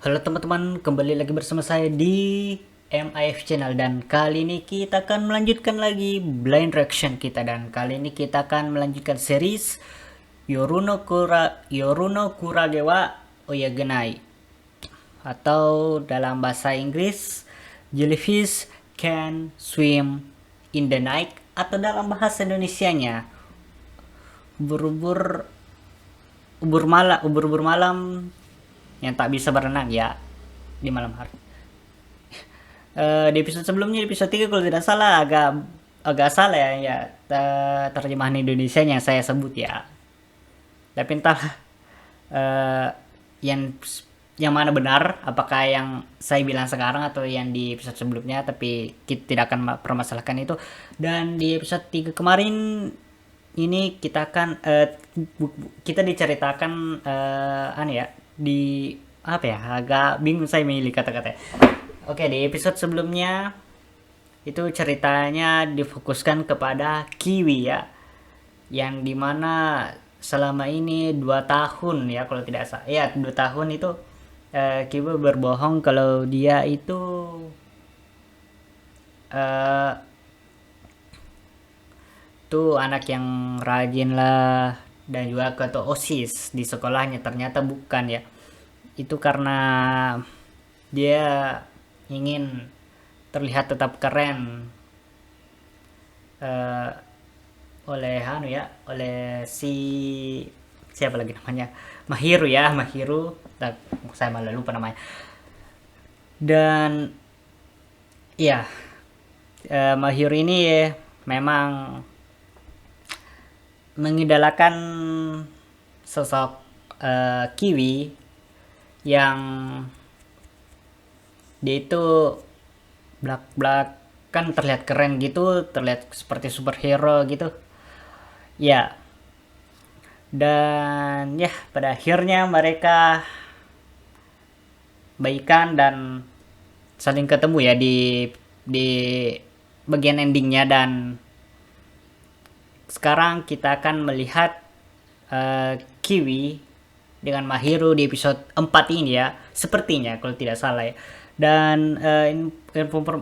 Halo teman-teman, kembali lagi bersama saya di MIF Channel dan kali ini kita akan melanjutkan lagi blind reaction kita dan kali ini kita akan melanjutkan series Yoruno Kuragewa Oyagenai atau dalam bahasa Inggris Jellyfish Can Swim in the Night atau dalam bahasa Indonesianya ubur-ubur ubur-ubur malam yang tak bisa berenang ya di malam hari. Di episode sebelumnya, di episode 3 kalau tidak salah agak agak salah ya terjemahan Indonesia yang saya sebut ya. Tapi entah eh, yang yang mana benar, apakah yang saya bilang sekarang atau yang di episode sebelumnya, tapi kita tidak akan permasalahkan itu. Dan di episode 3 kemarin ini kita akan kita diceritakan ya di apa ya, agak bingung saya milih kata-kata. Oke, di episode sebelumnya itu ceritanya difokuskan kepada Kiwi ya, yang dimana selama ini 2 tahun ya kalau tidak salah ya 2 tahun itu Kiwi berbohong kalau dia itu eh, tuh anak yang rajin lah dan juga ketua OSIS di sekolahnya. Ternyata bukan ya, itu karena dia ingin terlihat tetap keren eh, oleh si siapa lagi namanya, Mahiru ya, Mahiru. Saya malah lupa namanya. Dan ya, Mahiru ini ya, memang mengidolakan sosok Kiwi yang dia itu belak-belak kan terlihat keren gitu, terlihat seperti superhero gitu ya. Dan ya pada akhirnya mereka baikan dan saling ketemu ya di bagian endingnya. Dan sekarang kita akan melihat Kiwi dengan Mahiru di episode 4 ini ya, sepertinya kalau tidak salah ya. Dan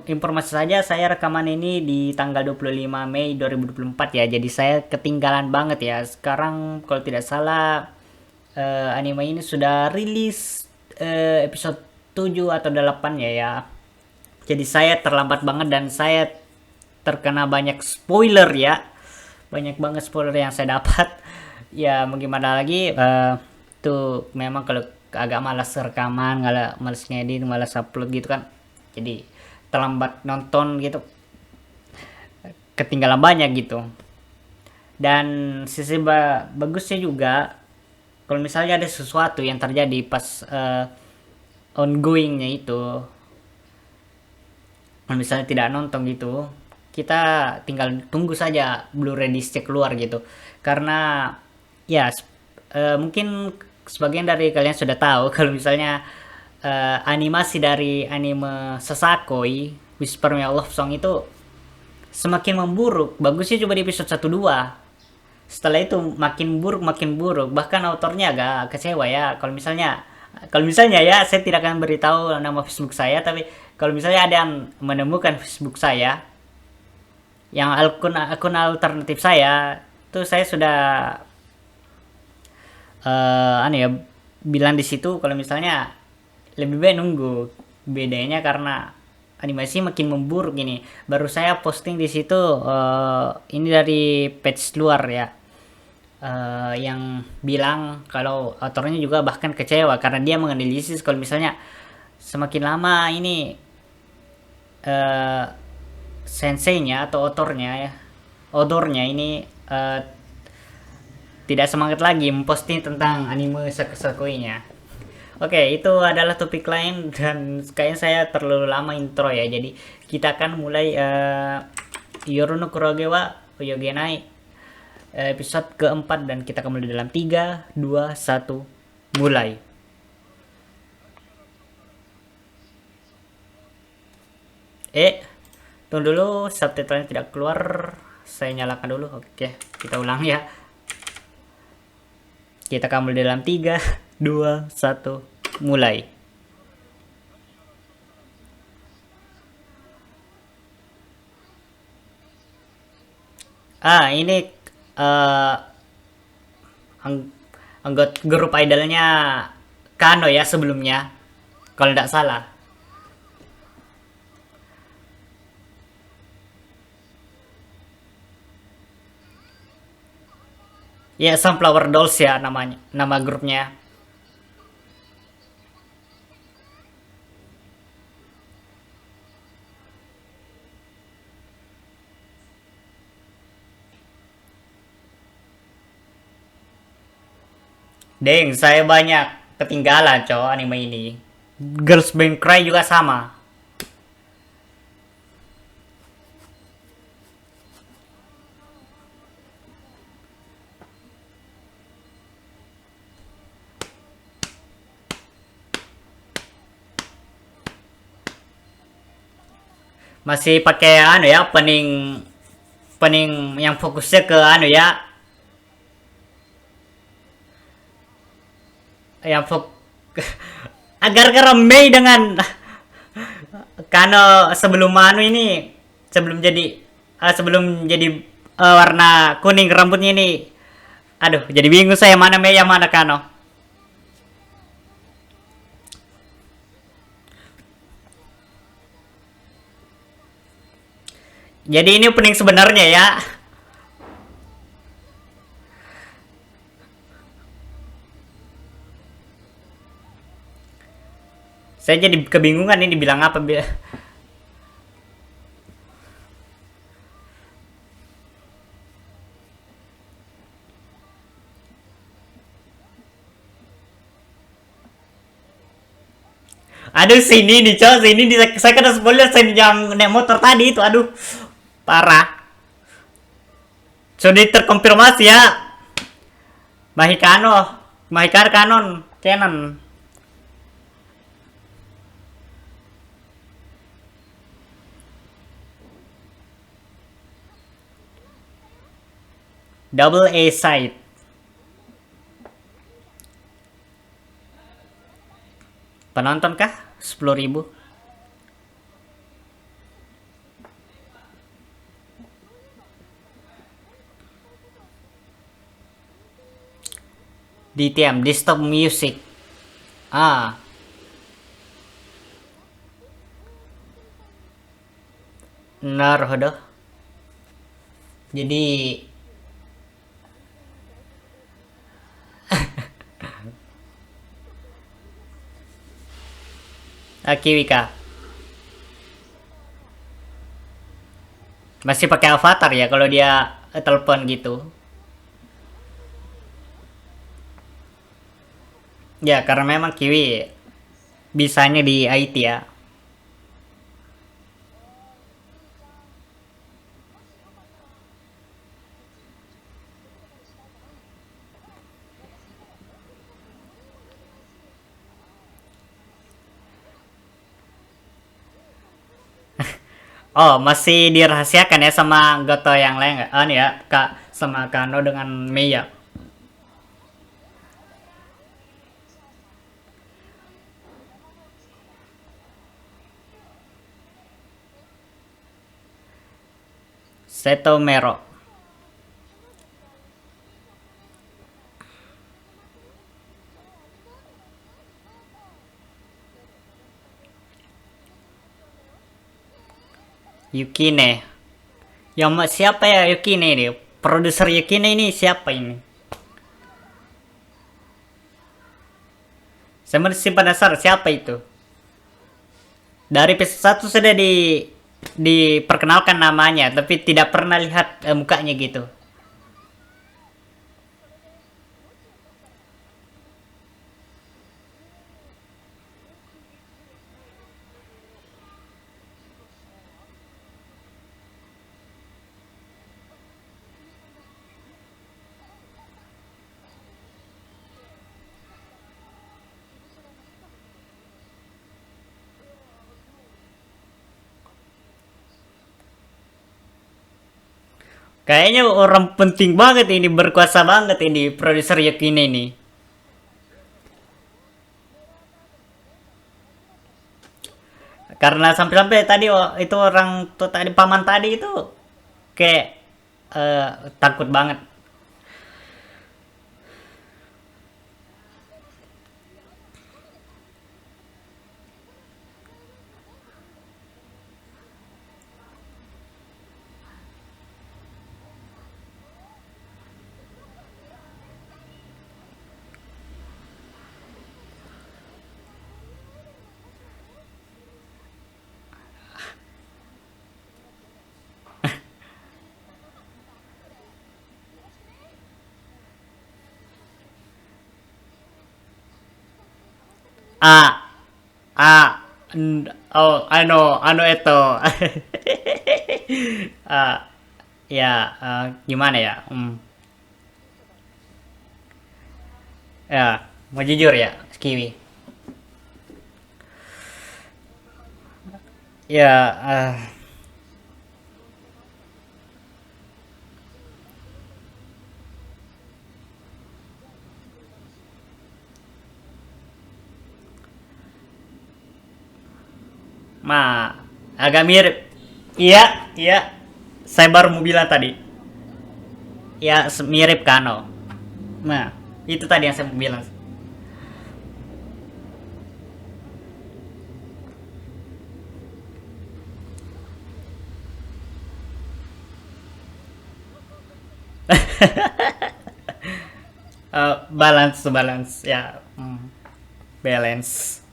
informasi saja, saya rekaman ini di tanggal 25 Mei 2024 ya, jadi saya ketinggalan banget ya. Sekarang kalau tidak salah anime ini sudah rilis episode 7 atau 8 ya. Jadi saya terlambat banget dan saya terkena banyak spoiler ya, banyak banget spoiler yang saya dapat. Ya mau gimana lagi, tuh memang kalau agak malas rekaman, malas ngedit, malas upload gitu kan, jadi terlambat nonton gitu, ketinggalan banyak gitu. Dan sisi bagusnya juga, kalau misalnya ada sesuatu yang terjadi pas ongoingnya itu, kalau misalnya tidak nonton gitu, kita tinggal tunggu saja Blu-ray disc keluar gitu. Karena ya mungkin sebagian dari kalian sudah tahu kalau misalnya animasi dari anime Sasakoi Whisper My Love Song itu semakin memburuk. Bagusnya coba di episode 1-2. Setelah itu makin buruk, makin buruk. Bahkan autornya agak kecewa ya. Kalau misalnya ya, saya tidak akan beritahu nama Facebook saya, tapi kalau misalnya ada yang menemukan Facebook saya yang akun alternatif saya, tuh saya sudah ya bilang di situ kalau misalnya lebih baik nunggu. Bedanya karena animasi makin memburuk ini. Baru saya posting di situ, ini dari page luar ya, yang bilang kalau autornya juga bahkan kecewa karena dia menganalisis kalau misalnya semakin lama ini uh, senseinya atau autornya ini tidak semangat lagi memposting tentang anime sakusakuinya. Oke, itu adalah topik lain dan kayaknya saya terlalu lama intro ya. Jadi kita akan mulai Yoruno Kurogewa Oyogenai episode keempat, dan kita akan mulai dalam 3, 2, 1, mulai. Tunggu dulu, subtitlenya tidak keluar. Saya nyalakan dulu. Oke, kita ulang ya. Kita akan mulai dalam 3, 2, 1, mulai. Ini eh ang- anggota grup idolnya Kano ya sebelumnya, kalau tidak salah. Ya, Sunflower Dolls ya namanya, nama grupnya. Deng, saya banyak ketinggalan cowok anime ini. Girls Band Cry juga sama. Masih pakai anu ya, pening pening yang fokusnya ke anu ya, yang fok agar-agar Mei dengan Kano sebelum anu ini, sebelum jadi warna kuning rambutnya ini. Aduh, jadi bingung saya mana Mei yang mana Kano. Jadi ini opening sebenarnya ya. Saya jadi kebingungan ini bilang apa. Aduh, sini nih cowok, sini nih, saya kena spoiler saya yang naik motor tadi itu. Aduh, parah. Sudah terkonfirmasi ya. Mahikano, Mahikar Kanon, Canon. Double A side. Penonton kah? 10.000. DTM, Desktop Music. Ah, naruhodo. Jadi, Kiwika. Masih pakai avatar ya kalau dia telepon gitu. Ya, karena memang Kiwi bisanya di IT ya. Oh, masih dirahasiakan ya sama Goto yang lain nggak? Nih ya, Kak, sama Kano dengan Meiya. Seto Mero. Yukine. Siapa ya Yukine ini? Produser Yukine ini siapa ini? Saya masih penasaran siapa itu. Dari episode 1 sudah diperkenalkan namanya, tapi tidak pernah lihat mukanya gitu. Kayaknya orang penting banget ini, berkuasa banget ini produser Yukine ini. Karena sampai-sampai tadi itu orang tuh tadi paman tadi itu kayak takut banget. Ah, oh, anu itu. Ah, ya, gimana ya? Ya, mau jujur ya, Kiwi. Ya, agak mirip. Iya, iya. Saya baru mau bilang tadi. Ya, mirip Kano. Nah, itu tadi yang saya mau bilang. Balance, balance, ya. Balance.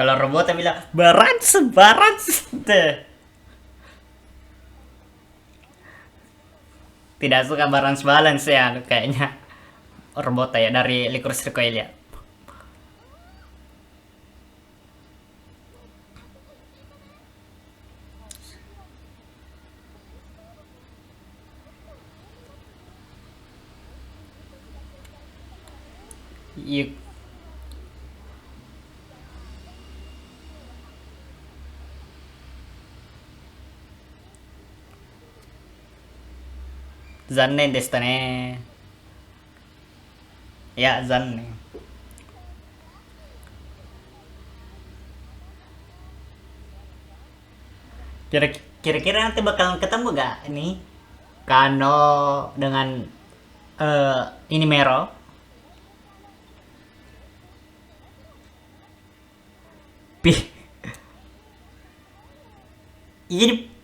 Kalau robotnya bilang balance, balance. Tidak suka balance, balance ya, kayaknya. Robot ya dari Licorice Recoil ya. You, Zannen deshita ne. Ya, Zannen. Kira-kira nanti bakalan ketemu gak ini Kano dengan ini Mero? Pi,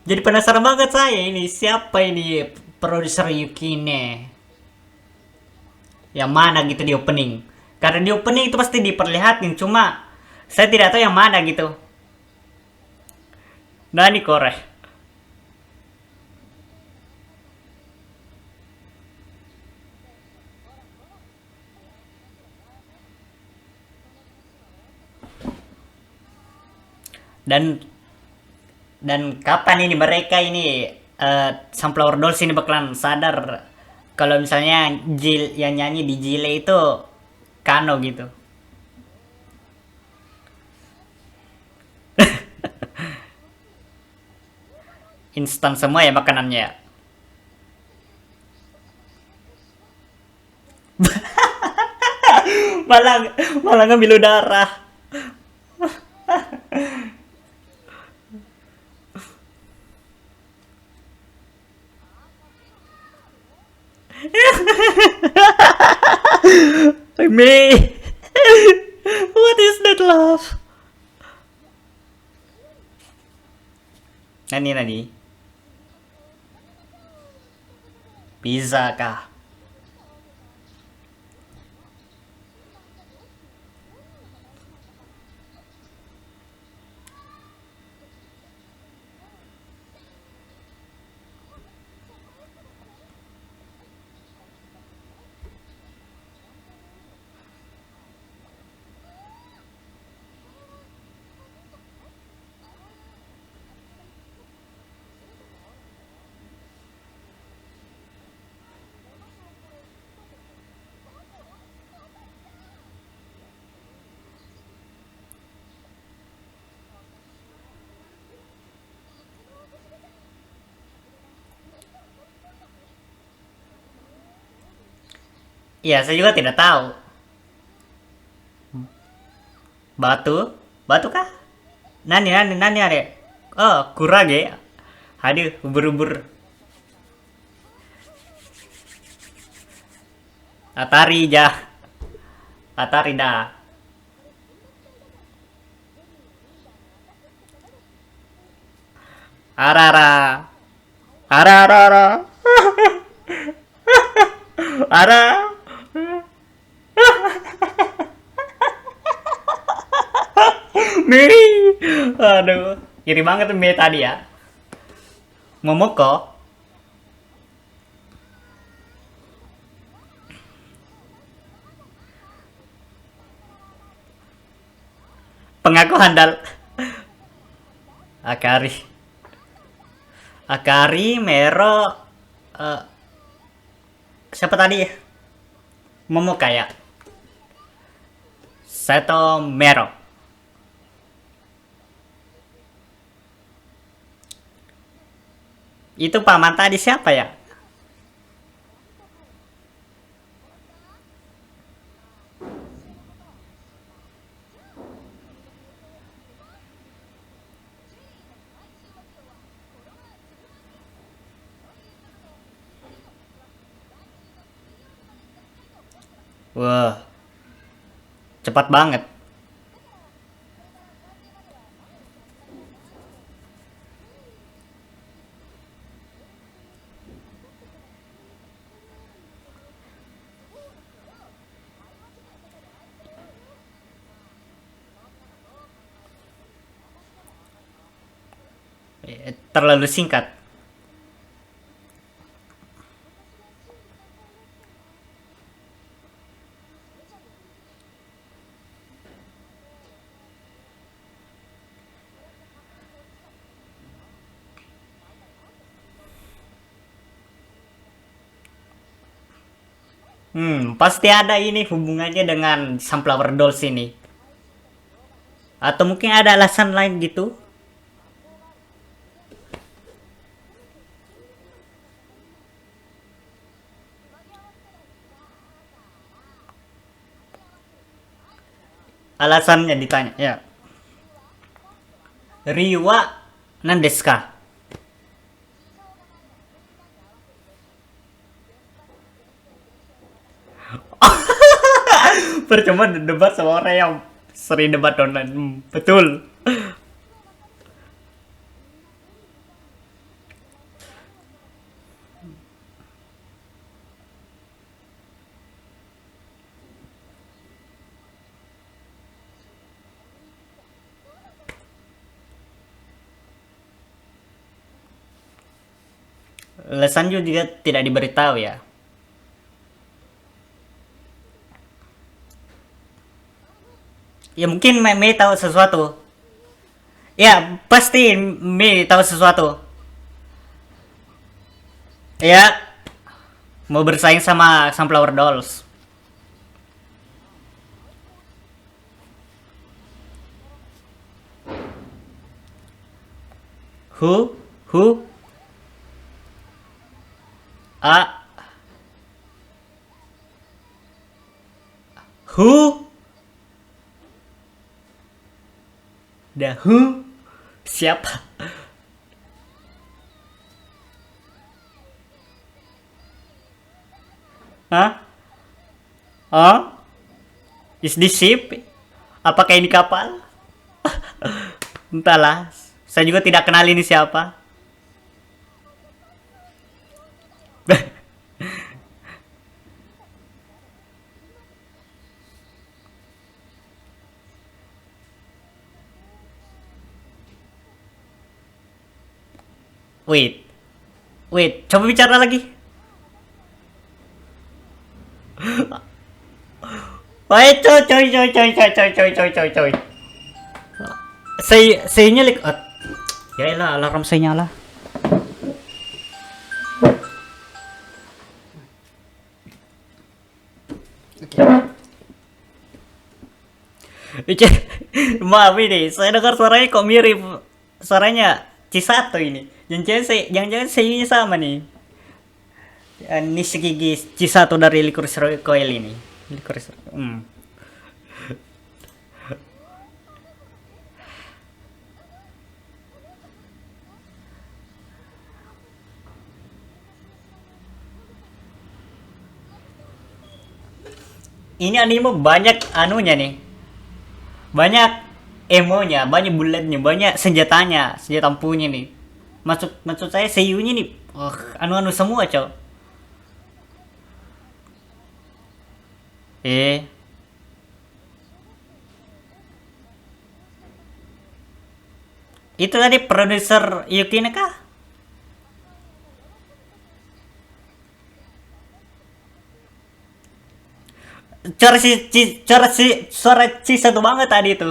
jadi penasaran banget saya ini siapa ini produser Yukine yang mana gitu di opening. Karena di opening itu pasti diperlihatin, cuma saya tidak tahu yang mana gitu. Nani kore. Dan kapan ini mereka ini Sunflower Dolls ini bakalan sadar kalau misalnya Jill yang nyanyi di Jile itu Kano gitu. Instan semua ya makanannya ya. malah malah ngambil udara. Me. What is that love? Nani nani? Pizza kah? Iya, saya juga tidak tahu. Batu? Batu kah? Nani nani nani ada? Oh, Kurage. Aduh, ubur-ubur. Atari jah. Atari dah. Arara. Arara. Ara. Nih. Aduh. Iri banget tuh Mei tadi ya. Momoko. Pengaku handal. Akari. Akari, Mero, eh, siapa tadi ya? Momoka ya. Seto Mero. Itu paman tadi siapa ya? Wah, cepat banget. Terlalu singkat. Pasti ada ini hubungannya dengan Sunflower Dolls ini. Atau mungkin ada alasan lain gitu? Alasannya ditanya, ya. Riwa Nandeska. Percuma debat sama orang yang sering debat online. Betul. Lesanju juga tidak diberitahu ya. Ya mungkin Mei tahu sesuatu. Ya pasti Mei tahu sesuatu. Ya mau bersaing sama Sunflower Dolls. Who a who the who siapa? Hah? Oh? Is this ship? Apakah ini kapal? Entahlah. Saya juga tidak kenal ini siapa. Wait. Wait, coba bicara lagi. Wait, coy. Saya nyalik. Ya elah, alarm saya nyala. Oke. Maaf ini, saya dengar suaranya kok mirip suaranya Cisato ini. Jangan-jangan saya sama nih. Nishiki Chisato dari Licorice Coil ini. Licorice. ini anime banyak anunya nih, banyak emonya, banyak bulletnya, banyak senjatanya, senjata ampuhnya nih. Maksud maksud saya seiyunya nih, anu-anu semua cow. Eh, itu tadi produser Yuki kah? Suara si satu banget tadi itu.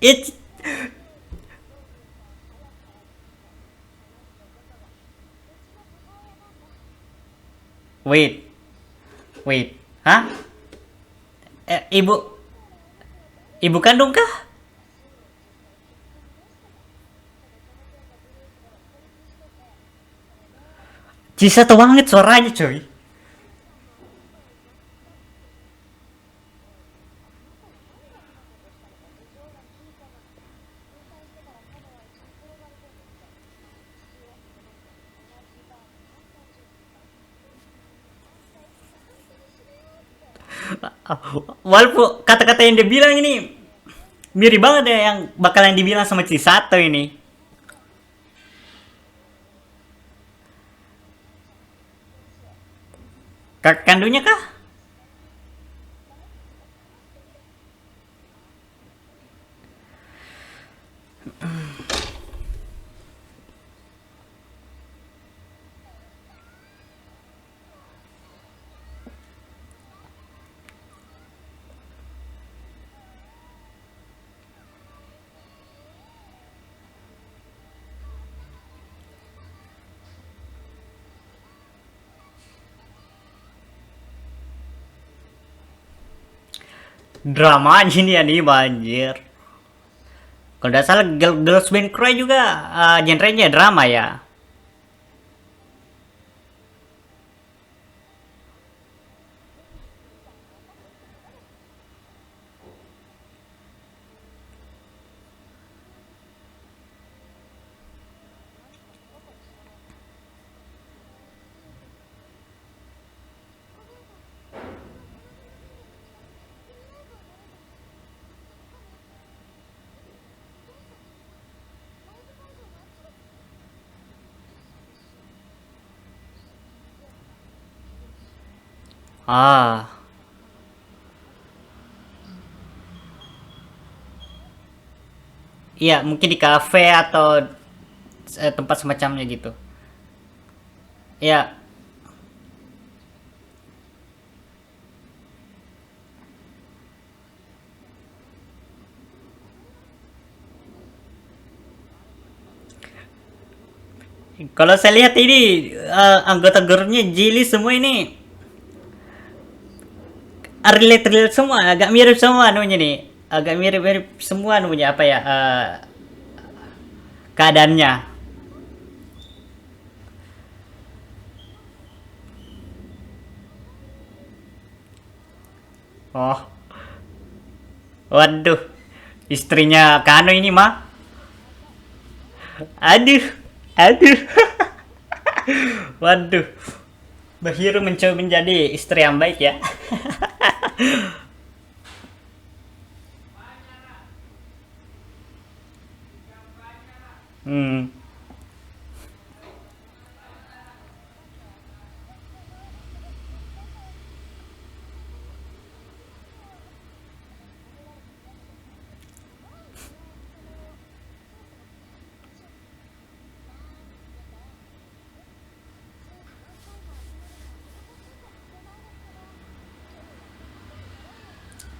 It wait, wait. Hah? Ibu ibu kandung kah? Si satu banget suaranya coy. Walaupun kata-kata yang dia bilang ini mirip banget ya yang bakalan dibilang sama Cisato ini. Kakak kandungnya kah? Drama aja nih anime anjir. Kalau tidak salah Girls Band Cry juga genrenya drama ya. Ah, iya mungkin di kafe atau tempat semacamnya gitu. Ya, kalau saya lihat ini anggota grupnya Jili semua ini relate semua, agak mirip semua anunya nih. Agak mirip-mirip semua anunya apa ya keadaannya. Oh, waduh. Istrinya Kano ini mah. Aduh, aduh. Waduh. Bahiru mencoba menjadi istri yang baik ya. Hmm.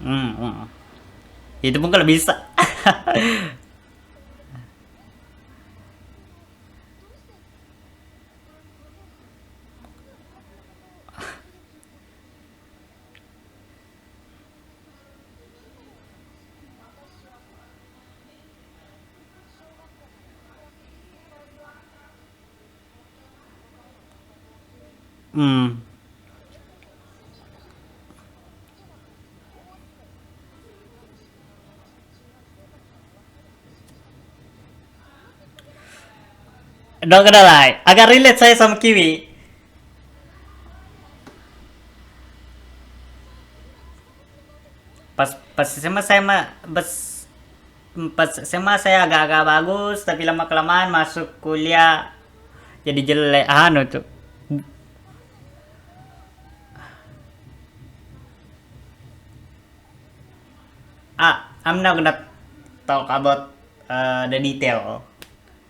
Hmm, hmm. Itu pun kalau bisa. Hmm. Dong kenal lah. Agak relate saya sama Kiwi. Pas SMA saya mah pas SMA saya agak-agak bagus, tapi lama kelamaan masuk kuliah jadi jelek anu tuh. I'm not gonna talk about the detail.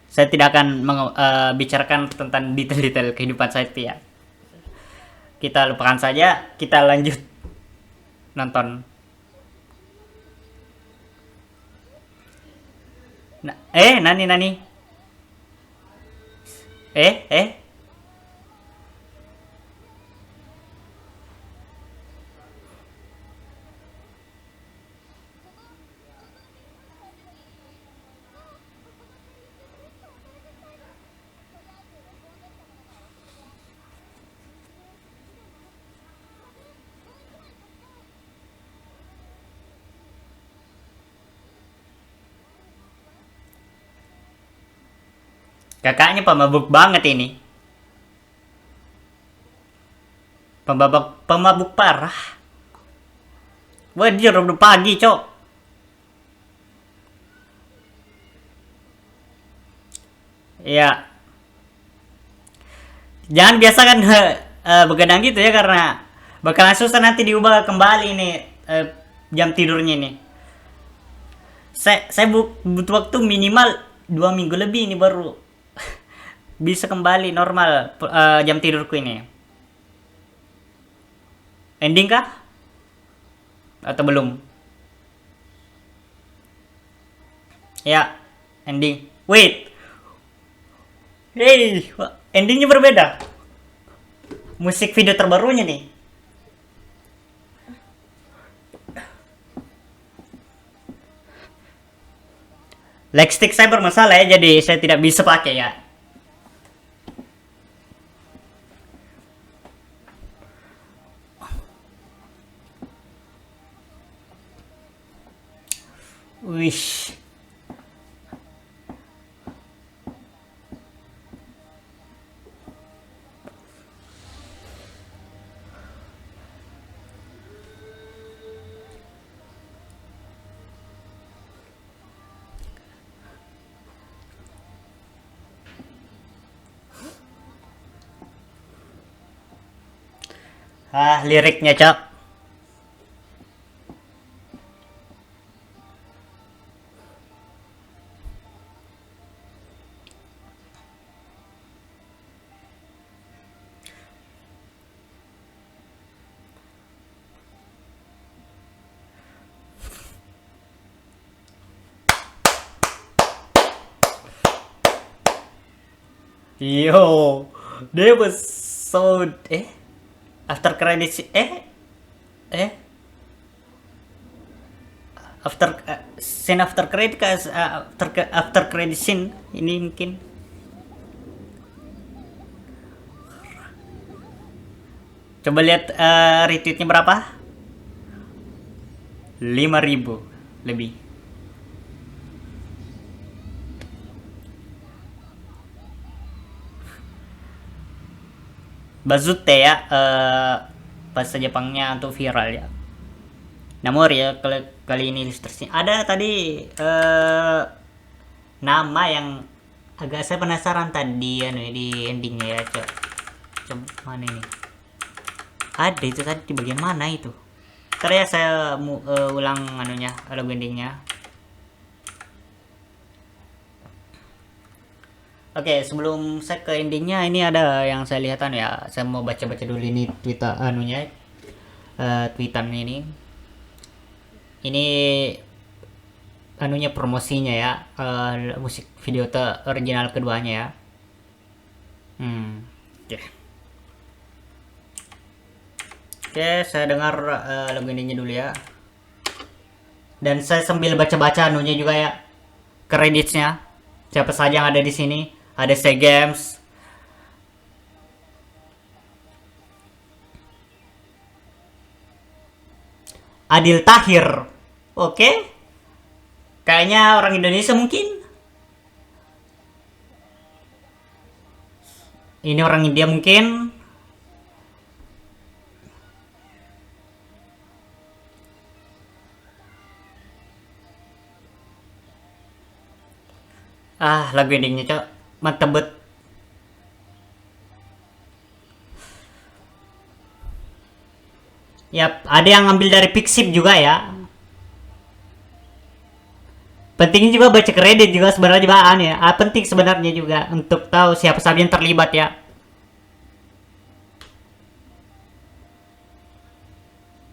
Saya tidak akan bicarakan tentang detail-detail kehidupan saya itu ya. Kita lupakan saja, kita lanjut nonton. Nah, nani nani. Eh. Kakaknya pemabuk banget ini. Pemabuk parah. Wah, dia udah pagi, cok. Ya, jangan biasakan begadang gitu ya, karena bakalan susah nanti diubah kembali nih jam tidurnya nih. Saya butuh waktu minimal 2 minggu lebih ini baru bisa kembali normal jam tidurku ini. Ending kah? Atau belum? Ya, ending. Wait. Hey, endingnya berbeda. Musik video terbarunya nih. Lightstick saya bermasalah ya, jadi saya tidak bisa pakai ya. Wish. Liriknya, Cok. Yo, that was so after credits after credit after credit scene ini mungkin coba lihat retweetnya berapa, 5.000 lebih. Bazute ya, bahasa Jepangnya untuk viral ya. Namun ya kali ini ilustrasinya ada tadi nama yang agak saya penasaran tadi di endingnya ya, coba mana ini, ada itu tadi di bagian mana itu. Ntar ya saya ulang logo endingnya. Oke, sebelum saya ke endingnya, ini ada yang saya lihat ya. Saya mau baca-baca dulu ini Twitter tweetan ini. Ini promosinya ya, musik video original keduanya ya. Oke. Oke, saya dengar lagu endingnya dulu ya. Dan saya sambil baca-baca juga ya, kreditnya. Siapa saja yang ada di sini. Ada Segames, Adil Tahir. Oke. Kayaknya orang Indonesia mungkin. Ini orang India mungkin. Lagu endingnya cok mantep bet. Yap, ada yang ngambil dari Pixiv juga ya. Pentingnya juga baca kredit juga sebenarnya bahan ya. Penting sebenarnya juga untuk tahu siapa saja yang terlibat ya.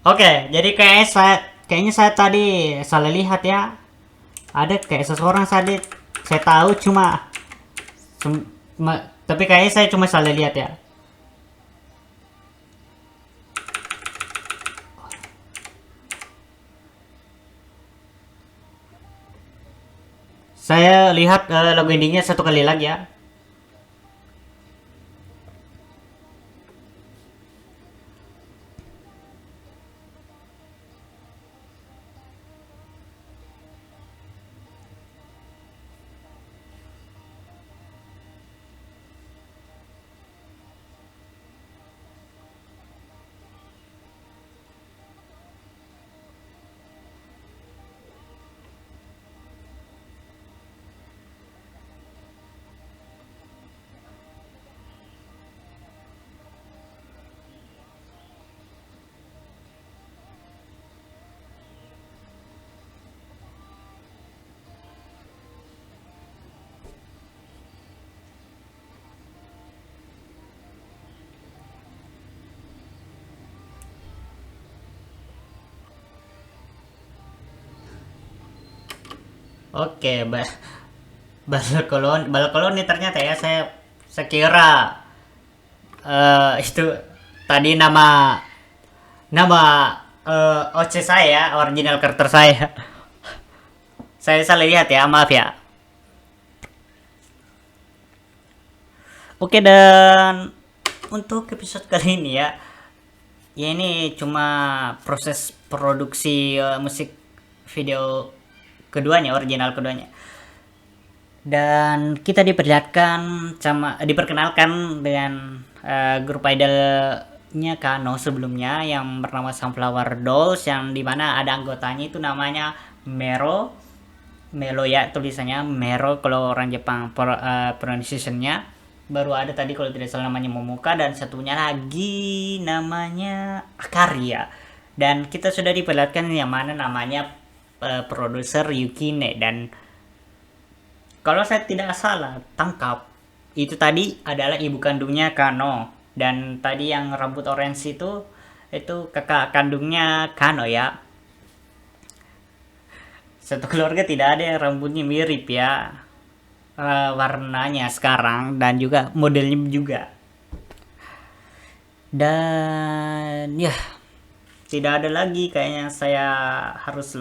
Oke, jadi kayaknya saya tadi salah lihat ya. Ada kayak seseorang tadi saya tahu tapi kayaknya saya cuma salah lihat ya. Saya lihat logo endingnya satu kali lagi ya. Oke, balkoloni ternyata ya saya kira itu tadi nama nama OC saya, original karakter saya. Saya salah lihat ya, maaf ya. Oke, dan untuk episode kali ini ya, ya ini cuma proses produksi musik video keduanya, original keduanya. Dan kita diperkenalkan dengan grup idolnya Kano sebelumnya yang bernama Sunflower Dolls, yang dimana ada anggotanya itu namanya Melo ya, tulisannya Mero kalau orang Jepang pronunciation-nya. Baru ada tadi kalau tidak salah namanya Momoka, dan satunya lagi namanya Akaria. Dan kita sudah diperlihatkan yang mana namanya produser Yukine, dan kalau saya tidak salah tangkap itu tadi adalah ibu kandungnya Kano, dan tadi yang rambut orange itu kakak kandungnya Kano ya. Satu keluarga tidak ada yang rambutnya mirip ya, warnanya sekarang dan juga modelnya juga. Dan ya tidak ada lagi kayaknya saya harus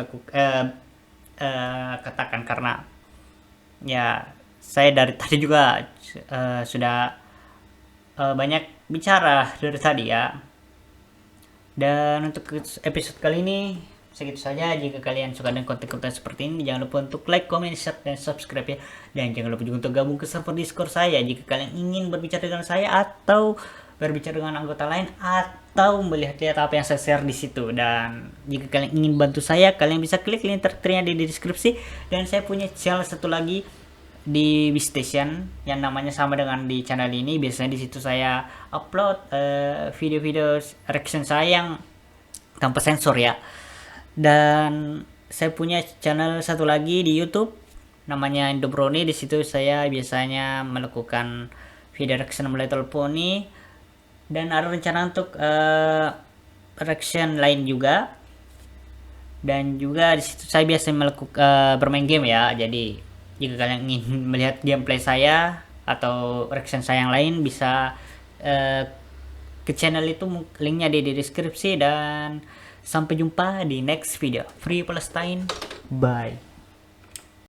katakan, karena ya saya dari tadi juga sudah banyak bicara dari tadi ya. Dan untuk episode kali ini segitu saja. Jika kalian suka dengan konten-konten seperti ini, jangan lupa untuk like, comment, share, dan subscribe ya. Dan jangan lupa juga untuk gabung ke server Discord saya jika kalian ingin berbicara dengan saya atau berbicara dengan anggota lain atau melihat-lihat apa yang saya share di situ. Dan jika kalian ingin bantu saya, kalian bisa klik link tertera di deskripsi. Dan saya punya channel satu lagi di Station yang namanya sama dengan di channel ini. Biasanya di situ saya upload video-video reaction saya yang tanpa sensor ya. Dan saya punya channel satu lagi di YouTube namanya Indobroni. Di situ saya biasanya melakukan video reaction My Little Pony, dan ada rencana untuk reaction lain juga. Dan juga di situ saya biasa melakukan bermain game ya. Jadi jika kalian ingin melihat gameplay saya atau reaction saya yang lain, bisa ke channel itu, linknya di deskripsi. Dan sampai jumpa di next video. Free Palestine, bye.